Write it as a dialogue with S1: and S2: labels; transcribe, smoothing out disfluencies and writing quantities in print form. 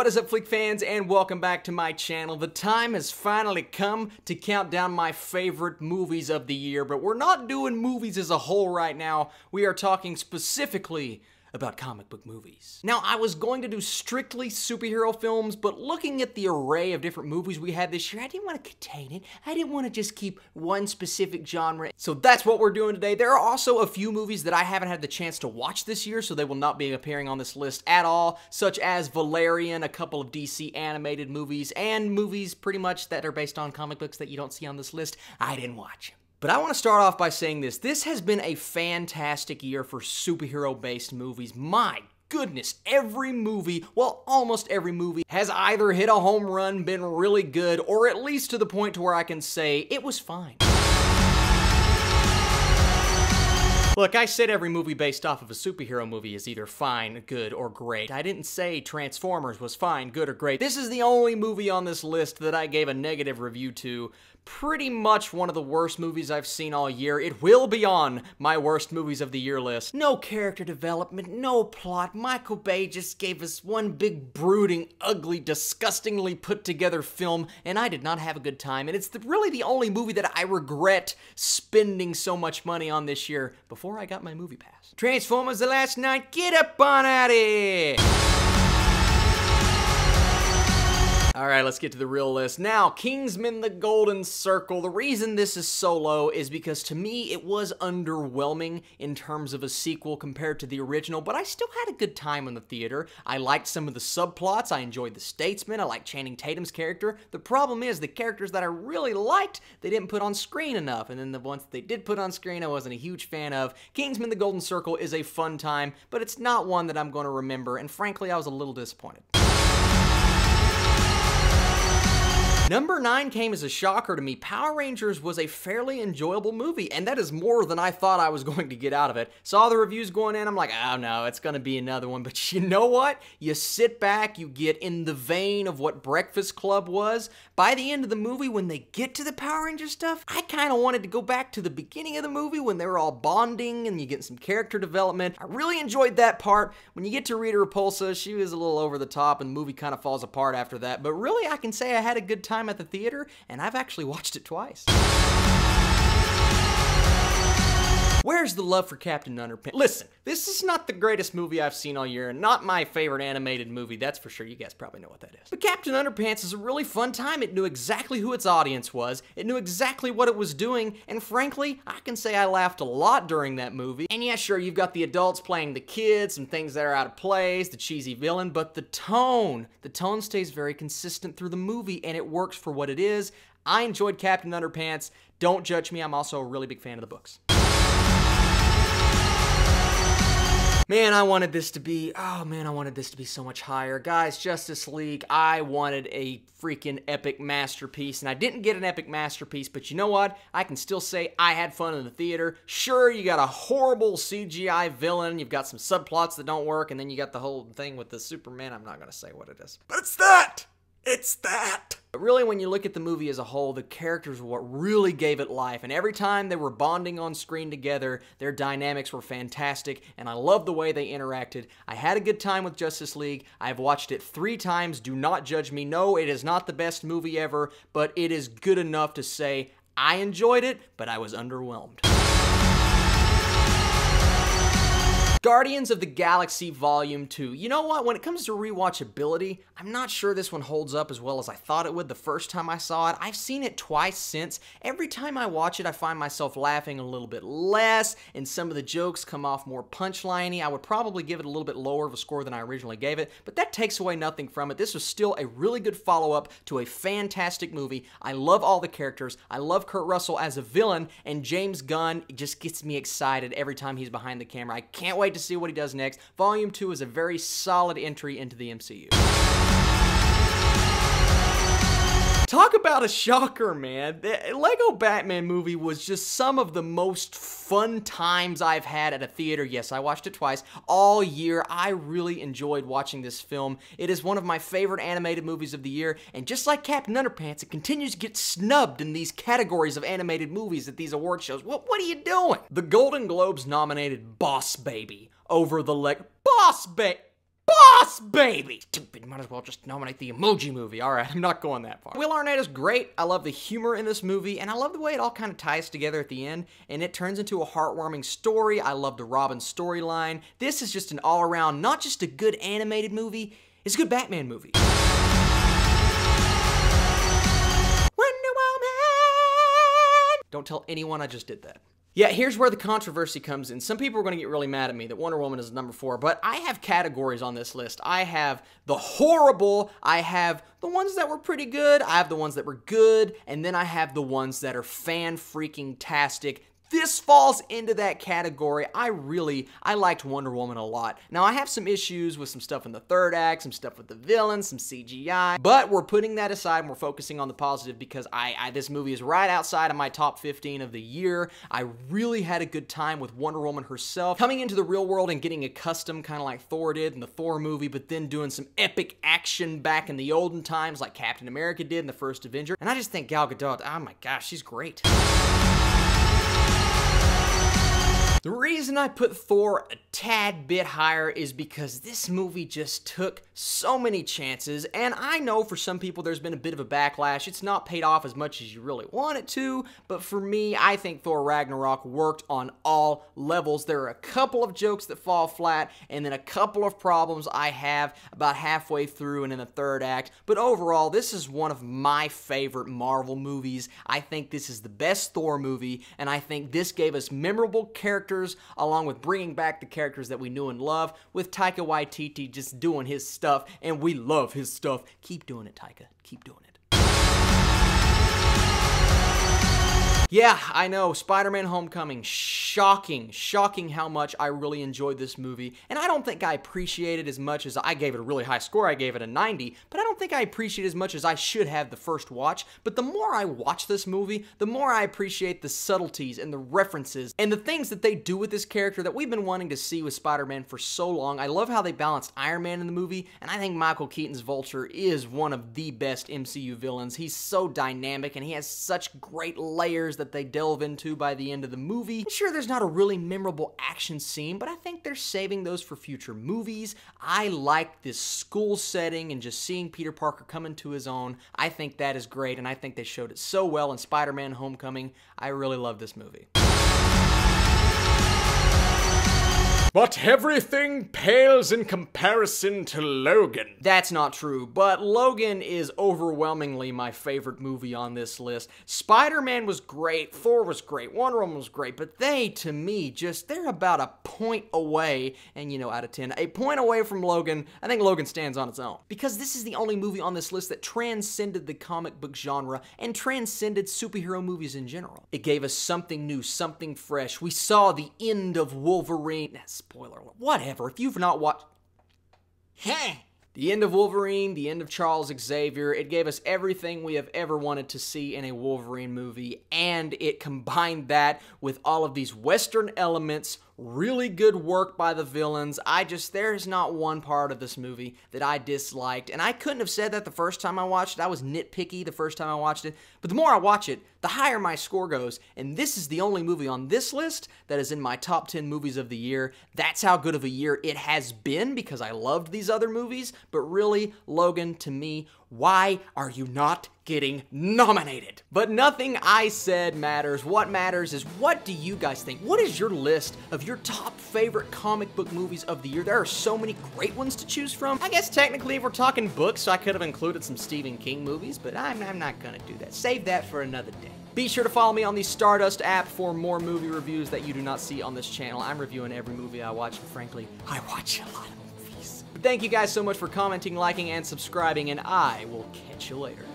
S1: What is up, Flick fans, and welcome back to my channel. The time has finally come to count down my favorite movies of the year, but we're not doing movies as a whole right now. We are talking specifically about comic book movies. Now, I was going to do strictly superhero films, but looking at the array of different movies we had this year, I didn't want to contain it. I didn't want to just keep one specific genre. So that's what we're doing today. There are also a few movies that I haven't had the chance to watch this year, so they will not be appearing on this list at all, such as Valerian, a couple of DC animated movies, and movies pretty much that are based on comic books that you don't see on this list. I didn't watch. But I want to start off by saying this. This has been a fantastic year for superhero-based movies. My goodness, every movie, well, almost every movie, has either hit a home run, been really good, or at least to the point to where I can say it was fine. Look, I said every movie based off of a superhero movie is either fine, good, or great. I didn't say Transformers was fine, good, or great. This is the only movie on this list that I gave a negative review to. Pretty much one of the worst movies I've seen all year. It will be on my worst movies of the year list. No character development, no plot. Michael Bay just gave us one big brooding, ugly, disgustingly put together film, and I did not have a good time. And it's really the only movie that I regret spending so much money on this year before I got my movie pass. Transformers: The Last Night, get up on out of here! Alright, let's get to the real list. Now, Kingsman: The Golden Circle. The reason this is so low is because to me it was underwhelming in terms of a sequel compared to the original, but I still had a good time in the theater. I liked some of the subplots, I enjoyed the Statesman, I liked Channing Tatum's character. The problem is the characters that I really liked, they didn't put on screen enough, and then the ones that they did put on screen I wasn't a huge fan of. Kingsman: The Golden Circle is a fun time, but it's not one that I'm going to remember, and frankly I was a little disappointed. Number 9 came as a shocker to me. Power Rangers was a fairly enjoyable movie, and that is more than I thought I was going to get out of it. Saw the reviews going in, I'm like, oh no, it's gonna be another one. But you know what? You sit back, you get in the vein of what Breakfast Club was. By the end of the movie, when they get to the Power Ranger stuff, I kind of wanted to go back to the beginning of the movie when they were all bonding and you get some character development. I really enjoyed that part. When you get to Rita Repulsa, she was a little over the top and the movie kind of falls apart after that. But really, I can say I had a good time at the theater, and I've actually watched it twice. Where's the love for Captain Underpants? Listen, this is not the greatest movie I've seen all year, and not my favorite animated movie, that's for sure. You guys probably know what that is. But Captain Underpants is a really fun time. It knew exactly who its audience was, it knew exactly what it was doing, and frankly, I can say I laughed a lot during that movie. And yeah, sure, you've got the adults playing the kids, some things that are out of place, the cheesy villain, but the tone stays very consistent through the movie, and it works for what it is. I enjoyed Captain Underpants. Don't judge me, I'm also a really big fan of the books. Man, I wanted this to be, oh man, I wanted this to be so much higher. Guys, Justice League, I wanted a freaking epic masterpiece, and I didn't get an epic masterpiece, but you know what? I can still say I had fun in the theater. Sure, you got a horrible CGI villain, you've got some subplots that don't work, and then you got the whole thing with the Superman. I'm not gonna say what it is. But it's that! It's that! But really, when you look at the movie as a whole, the characters were what really gave it life, and every time they were bonding on screen together, their dynamics were fantastic, and I loved the way they interacted. I had a good time with Justice League. I've watched it 3 times. Do not judge me. No, it is not the best movie ever, but it is good enough to say I enjoyed it, but I was underwhelmed. Guardians of the Galaxy Volume 2. You know what? When it comes to rewatchability, I'm not sure this one holds up as well as I thought it would the first time I saw it. I've seen it twice since. Every time I watch it, I find myself laughing a little bit less, and some of the jokes come off more punchline-y. I would probably give it a little bit lower of a score than I originally gave it, but that takes away nothing from it. This was still a really good follow-up to a fantastic movie. I love all the characters. I love Kurt Russell as a villain, and James Gunn just gets me excited every time he's behind the camera. I can't wait to see what he does next. Volume 2 is a very solid entry into the MCU. Talk about a shocker, man. The Lego Batman movie was just some of the most fun times I've had at a theater. Yes, I watched it twice all year. I really enjoyed watching this film. It is one of my favorite animated movies of the year, and just like Captain Underpants, it continues to get snubbed in these categories of animated movies at these award shows. What are you doing? The Golden Globes nominated Boss Baby over the Boss Baby. Boss Baby! Stupid, might as well just nominate the Emoji Movie. Alright, I'm not going that far. Will Arnett is great. I love the humor in this movie, and I love the way it all kind of ties together at the end, and it turns into a heartwarming story. I love the Robin storyline. This is just an all-around, not just a good animated movie, it's a good Batman movie. Wonder Woman! Don't tell anyone I just did that. Yeah, here's where the controversy comes in. Some people are going to get really mad at me that Wonder Woman is number 4, but I have categories on this list. I have the horrible, I have the ones that were pretty good, I have the ones that were good, and then I have the ones that are fan-freaking-tastic. This falls into that category. I liked Wonder Woman a lot. Now, I have some issues with some stuff in the third act, some stuff with the villains, some CGI, but we're putting that aside and we're focusing on the positive because this movie is right outside of my top 15 of the year. I really had a good time with Wonder Woman herself, coming into the real world and getting accustomed, kind of like Thor did in the Thor movie, but then doing some epic action back in the olden times like Captain America did in the first Avenger. And I just think Gal Gadot, oh my gosh, she's great. The reason I put Thor a tad bit higher is because this movie just took so many chances, and I know for some people there's been a bit of a backlash. It's not paid off as much as you really want it to, but for me, I think Thor Ragnarok worked on all levels. There are a couple of jokes that fall flat, and then a couple of problems I have about halfway through and in the third act, but overall, this is one of my favorite Marvel movies. I think this is the best Thor movie, and I think this gave us memorable characters along with bringing back the characters that we knew and love, with Taika Waititi just doing his stuff, and we love his stuff. Keep doing it, Taika. Keep doing it. Yeah, I know, SpiderMan Homecoming, shocking how much I really enjoyed this movie, and I don't think I appreciate it as much as I gave it a really high score. I gave it a 90, but I don't think I appreciate it as much as I should have the first watch. But the more I watch this movie, the more I appreciate the subtleties and the references and the things that they do with this character that we've been wanting to see with Spider-Man for so long. I love how they balanced Iron Man in the movie, and I think Michael Keaton's Vulture is one of the best MCU villains. He's so dynamic, and he has such great layers that they delve into by the end of the movie. Sure, there's not a really memorable action scene, but I think they're saving those for future movies. I like this school setting and just seeing Peter Parker come into his own. I think that is great, and I think they showed it so well in Spider-Man Homecoming. I really love this movie. But everything pales in comparison to Logan. That's not true, but Logan is overwhelmingly my favorite movie on this list. Spider-Man was great, Thor was great, Wonder Woman was great, but they, to me, they're about a point away, and you know, out of 10, a point away from Logan. I think Logan stands on its own. Because this is the only movie on this list that transcended the comic book genre and transcended superhero movies in general. It gave us something new, something fresh. We saw the end of Wolverine. Spoiler alert. Whatever. If you've not watched... The end of Wolverine, the end of Charles Xavier, it gave us everything we have ever wanted to see in a Wolverine movie, and it combined that with all of these Western elements, really good work by the villains. There's not one part of this movie that I disliked, and I couldn't have said that the first time I watched it. I was nitpicky the first time I watched it, but the more I watch it, the higher my score goes, and this is the only movie on this list that is in my top 10 movies of the year. That's how good of a year it has been, because I loved these other movies, but really, Logan, to me, why are you not getting nominated? But nothing I said matters. What matters is, what do you guys think? What is your list of your top favorite comic book movies of the year? There are so many great ones to choose from. I guess technically if we're talking books, I could have included some Stephen King movies, but I'm not gonna do that. Save that for another day. Be sure to follow me on the Stardust app for more movie reviews that you do not see on this channel. I'm reviewing every movie I watch, and frankly, I watch a lot of movies. But thank you guys so much for commenting, liking, and subscribing, and I will catch you later.